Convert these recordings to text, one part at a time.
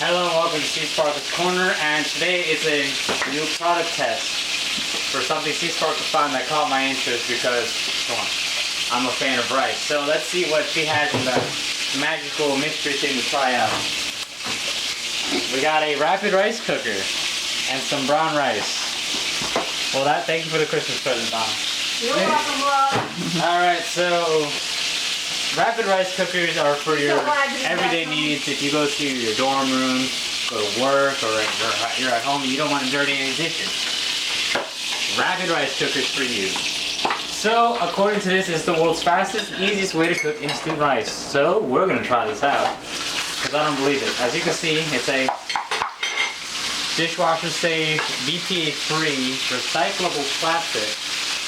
Hello and welcome to Seasparkles Corner, and today is a new product test for something Seasparkles found that caught my interest because, come on, I'm a fan of rice. So let's see what she has in the magical mystery thing to try out. We got a rapid rice cooker and some brown rice. Well, thank you for the Christmas present, Donna. You're welcome, love. Alright, so rapid rice cookers are for your everyday needs. If you go to your dorm room, go to work, or you're at home and you don't want to dirty any dishes. Rapid rice cookers for you. So, according to this, it's the world's fastest, easiest way to cook instant rice. So, we're going to try this out. Because I don't believe it. As you can see, it's a dishwasher safe, BPA-free, recyclable plastic.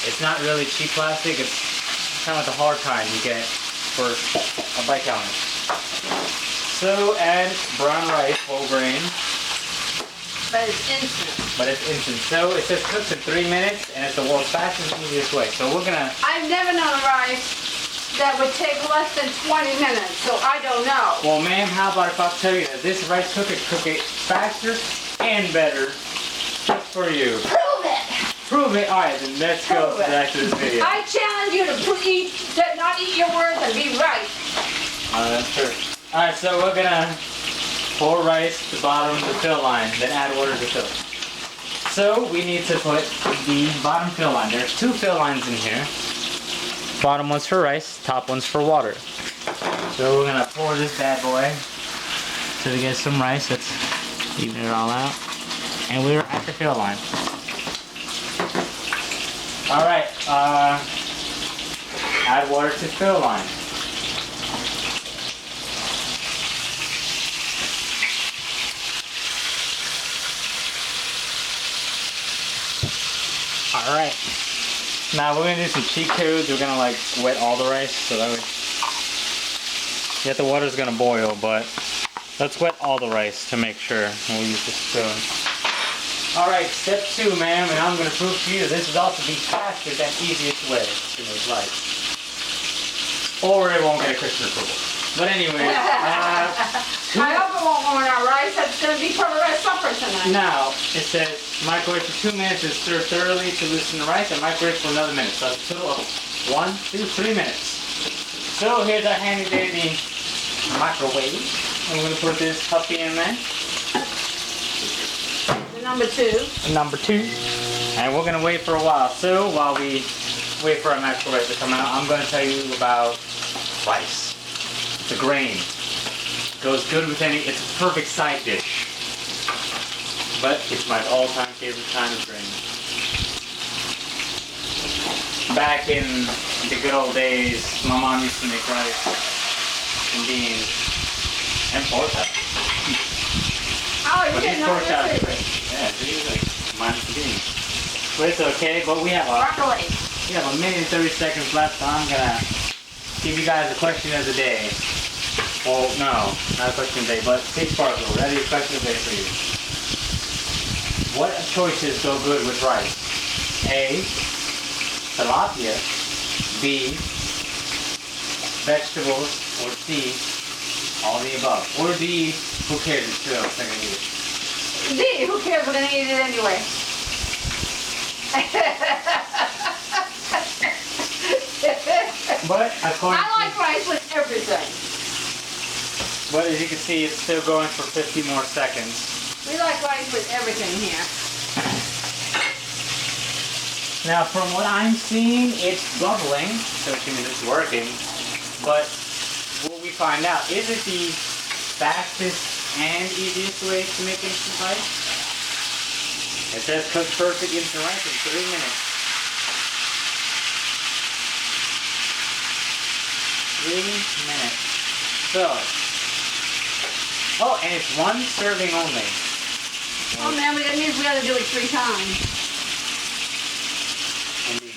It's not really cheap plastic. It's kind of like the hard kind you get for a bike helmet. So add brown rice, whole grain. But it's instant. So it says cooks in 3 minutes, and it's the world's fastest and easiest way. So we're gonna. I've never known a rice that would take less than 20 minutes, so I don't know. Well, ma'am, how about if I tell you that this rice cooker cook it faster and better just for you? Prove it! Prove it. All right, then let's go back to this video. I challenge you to not eat your words and be right. That's true. All right, so we're gonna pour rice to the bottom of the fill line, then add water to fill. So we need to put the bottom fill line. There's 2 fill lines in here. Bottom one's for rice, top one's for water. So we're gonna pour this bad boy so we get some rice. Let's even it all out. And we're at the fill line. All right, add water to fill line. All right, now we're gonna do some cheat codes. We're gonna like wet all the rice so that way, yeah, the water's gonna boil, but let's wet all the rice to make sure. We'll use this spoon. All right, step 2, ma'am, and I'm going to prove to you this is also the fastest and easiest way to make rice. Or it won't get a Christmas approval. But anyway, I hope it won't ruin our rice. That's going to be for the rest supper tonight. now, it says microwave for 2 minutes and stir thoroughly to loosen the rice, and microwave for another minute. So that's a total of 1, 2, 3 minutes. So here's our handy dandy microwave. I'm going to put this puppy in there. Number 2. Number 2. And we're going to wait for a while. So while we wait for our microwave to come out, I'm going to tell you about rice. It's a grain. Goes good with any, it's a perfect side dish. But it's my all-time favorite kind of grain. Back in the good old days, my mom used to make rice and beans and pork chop. Oh, you didn't know this. Yeah, see, like minus the beans. But it's okay, but we have a minute and 30 seconds left, so I'm gonna give you guys a question of the day. Well, no, not a question of the day, but Seasparkles, that is a question of the day for you. What choices go good with rice? A, tilapia, B, vegetables, or C, all the above. Or D, who cares, it's still I'm gonna eat it. D, who cares? We're going to eat it anyway. But according I like rice with everything. But as you can see, it's still going for 50 more seconds. We like rice with everything here. Now, from what I'm seeing, it's bubbling, so it means it's working. But will we find out? Is it the fastest and easiest way to make instant rice? It says cook perfect instant rice in 3 minutes. 3 minutes. So, oh, and it's 1 serving only. Oh man, that means we got to do it 3 times. Indeed.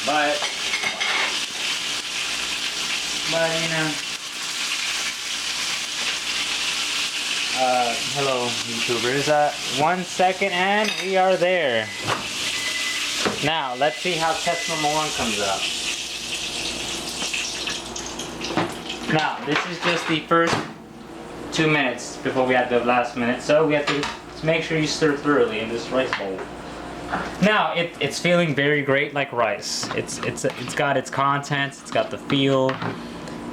But you know. Hello YouTubers, 1 second and we are there. Now, let's see how test number 1 comes out. Now, this is just the first 2 minutes before we add the last minute. So we have to make sure you stir thoroughly in this rice bowl. Now it's feeling very great like rice. It's got its contents, it's got the feel,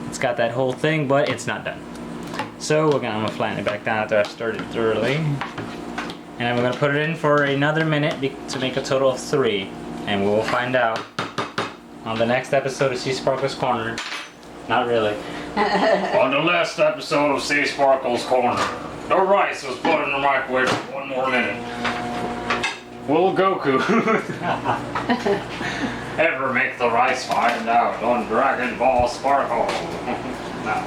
it's got that whole thing, but it's not done. So I'm gonna flatten it back down after I've stirred it thoroughly. And I'm gonna put it in for another minute to make a total of 3. And we'll find out on the next episode of Sea Sparkles Corner. Not really. On the last episode of Sea Sparkles Corner, the rice was put in the microwave for 1 more minute. Will Goku ever make the rice find out on Dragon Ball Sparkle? No.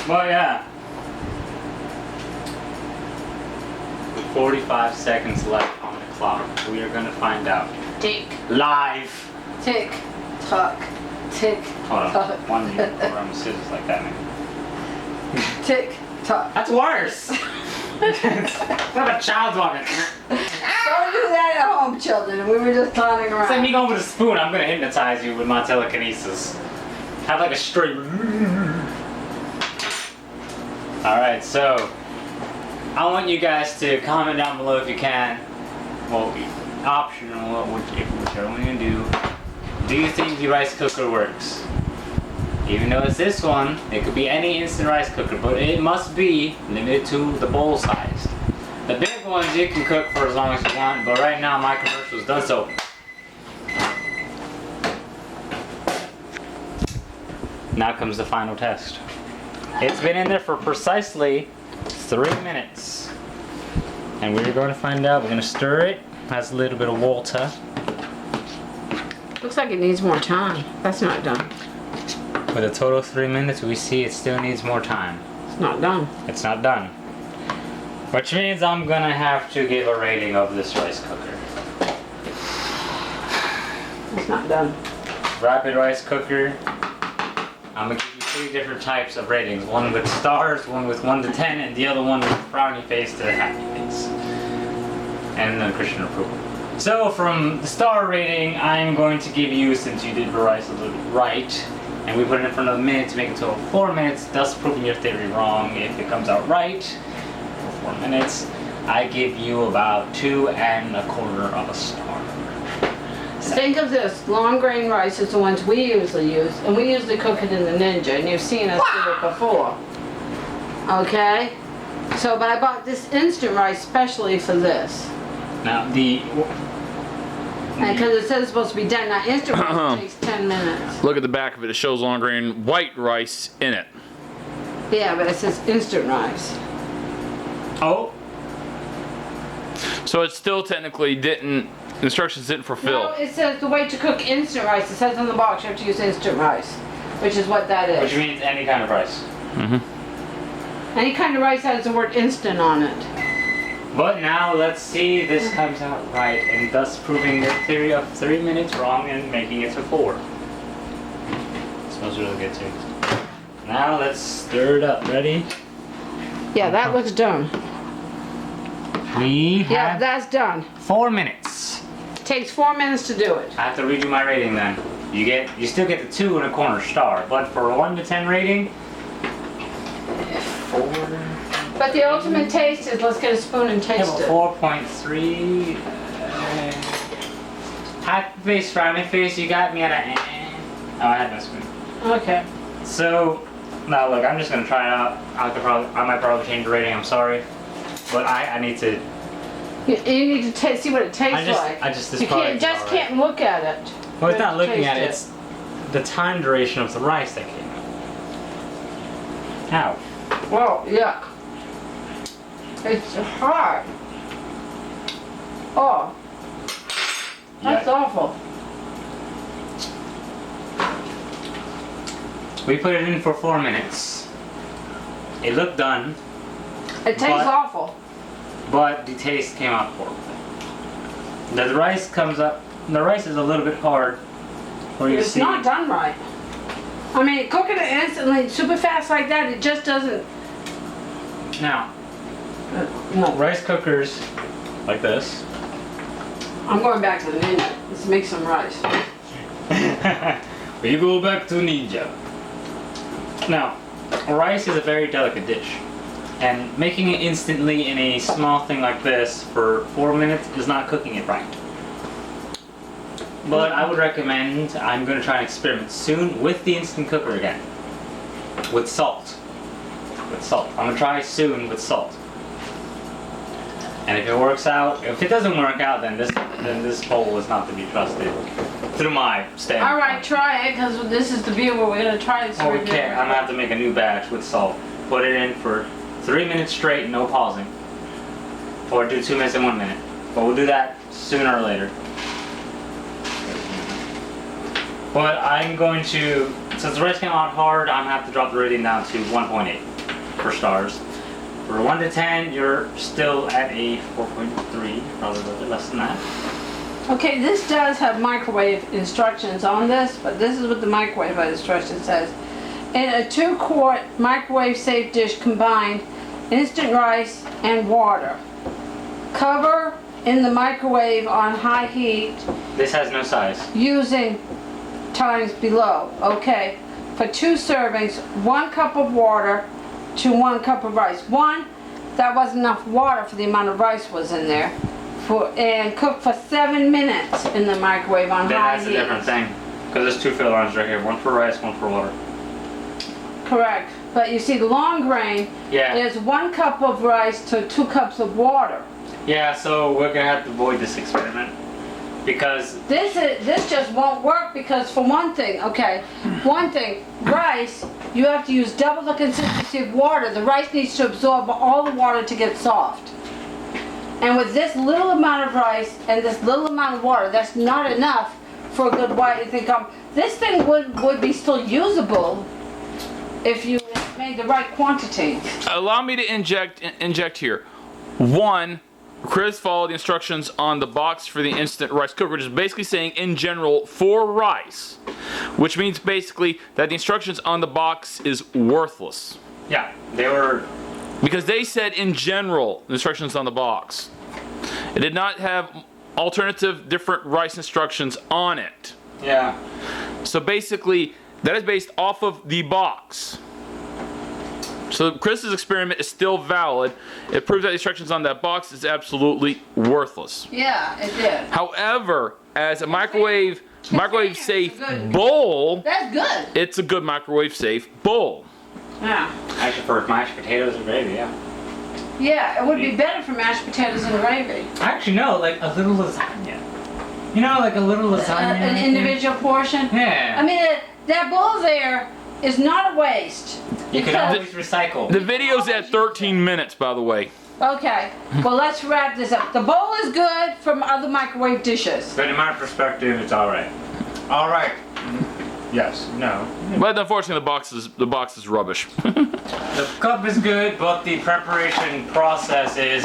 But yeah. 45 seconds left on the clock. We are gonna find out. Tick, Live. tick, tock, tick, Hold on. tock. 1 minute. Around the scissors like that, man. Tick, tock. That's worse. It's not a child's walking. Don't do that at home, children. We were just clowning around. It's like me going with a spoon. I'm gonna hypnotize you with my telekinesis. Have like a straight. Alright, so I want you guys to comment down below if you can. Well, optional, whichever one you do. Do you think the rice cooker works? Even though it's this one, it could be any instant rice cooker, but it must be limited to the bowl size. The big ones you can cook for as long as you want, but right now my commercial's done so. Now comes the final test. It's been in there for precisely 3 minutes. And we're going to find out. We're going to stir it. Has a little bit of water. Looks like it needs more time. That's not done. With a total of 3 minutes, we see it still needs more time. It's not done. It's not done. Which means I'm gonna have to give a rating of this rice cooker. It's not done. Rapid rice cooker. I'm gonna give you 3 different types of ratings. One with stars, one with 1 to 10, and the other one with frowny face to happy face. And then Christian approval. So from the star rating, I'm going to give you, since you did the rice a little bit right, and we put it in for another minute to make it total of 4 minutes, thus proving your theory wrong. If it comes out right for 4 minutes, I give you about 2 1/4 of a star. Think of this, long grain rice is the ones we usually use, and we usually cook it in the Ninja, and you've seen us do it before. Okay? So, but I bought this instant rice specially for this. Now And because it says it's supposed to be done, now instant rice takes 10 minutes. Look at the back of it. It shows long grain white rice in it. Yeah, but it says instant rice. Oh, So it still technically didn't, instructions didn't fulfill. No, it says the way to cook instant rice. It says on the box you have to use instant rice, which is what that which is. means any kind of rice. Any kind of rice has the word instant on it. But now let's see if this comes out right, and thus proving the theory of 3 minutes wrong and making it to 4. It smells really good too. Now let's stir it up. Ready? Yeah, that looks done. We Yeah, have that's done. 4 minutes. Takes 4 minutes to do it. I have to redo my rating then. You still get the 2 1/4 star, but for a 1 to 10 rating, 4. But the ultimate taste is, let's get a spoon and Yeah, taste but it. 4.3. Happy face, frowny face. You got me at a. Oh, I had no spoon. Okay. So now look, I'm just gonna try it out. I might probably change the rating. I'm sorry, but I need to. You need to see what it tastes like. This You product can't, is just alright. can't look at it. Well, it's You not have to looking at it. taste It's the time duration of the rice that came out. Ow. Whoa, yuck. It's hard. Oh, that's Yeah. awful. We put it in for 4 minutes. It looked done, It tastes But- awful. but the taste came out horrible. The rice comes up. The rice is a little bit hard. Where you It's see. not done right. I mean, cooking it instantly, super fast like that, it just doesn't. Now, No, rice cookers like this. I'm going back to the menu. Let's make some rice. We go back to Ninja. Now, rice is a very delicate dish. And making it instantly in a small thing like this for 4 minutes is not cooking it right. But I would recommend, I'm going to try and experiment soon with the instant cooker again. With salt. With salt. I'm going to try soon with salt. And if it works out, if it doesn't work out, then this bowl is not to be trusted. Through my standpoint. Alright, try it, because this is the view where we're going to try this. Oh, we can't. I'm going to have to make a new batch with salt. Put it in for 3 minutes straight, no pausing. Or do 2 minutes and 1 minute. But we'll do that sooner or later. But I'm going to, since the rice came out hard, I'm going to have to drop the rating down to 1.8 for stars. For 1 to 10, you're still at a 4.3, probably a little bit less than that. Okay, this does have microwave instructions on this, but this is what the microwave instruction says. In a 2-quart microwave safe dish, combine instant rice and water. Cover in the microwave on high heat This has no size. using times below. Okay, for 2 servings, 1 cup of water to 1 cup of rice. That wasn't enough water for the amount of rice was in there. And cook for 7 minutes in the microwave on Then high that's heat. a different thing. Because there's 2 fill lines right here. 1 for rice, 1 for water. Correct. But you see, the long grain Yeah. is 1 cup of rice to 2 cups of water. Yeah, so we're going to have to avoid this experiment. Because This just won't work because, for one thing, rice, you have to use double the consistency of water. The rice needs to absorb all the water to get soft. And with this little amount of rice and this little amount of water, that's not enough for a good white thing. This thing would be still usable if you made the right quantity. Allow me to inject here. 1, Chris followed the instructions on the box for the instant rice cooker, which is basically saying in general for rice, which means basically that the instructions on the box is worthless. yeah, they were. Because they said in general the instructions on the box. It did not have alternative different rice instructions on it. Yeah. So basically that is based off of the box. So Chris's experiment is still valid. It proves that the instructions on that box is absolutely worthless. Yeah, it did. However, as a microwave safe Good. bowl, That's good. it's a good microwave safe bowl. Yeah. I prefer mashed potatoes and gravy, yeah. Yeah, it would be better for mashed potatoes and gravy. Actually, no, like a little lasagna. You know, like a little lasagna. An individual portion. Yeah. I mean, that bowl there is not a waste. You can because- always recycle. The video's at 13 minutes, by the way. Okay, well, let's wrap this up. The bowl is good from other microwave dishes. But in my perspective, it's alright. Alright. Yes. No. But unfortunately, the box is rubbish. The cup is good, but the preparation process is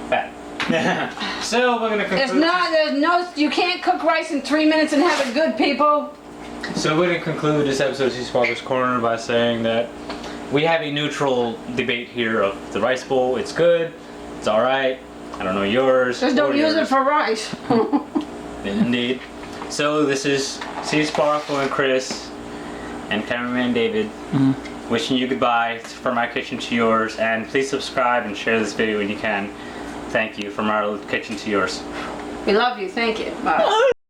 bad. So we're gonna conclude. You can't cook rice in 3 minutes and have it good, people. So we're gonna conclude this episode of Seasparkles Corner by saying that we have a neutral debate here of the rice bowl. It's good. It's alright. I don't know yours. Just don't or use it yours. for rice. Indeed. So this is Seasparkle and Chris and cameraman David wishing you goodbye from our kitchen to yours, and please subscribe and share this video when you can. Thank you from our kitchen to yours. We love you. Thank you. Bye.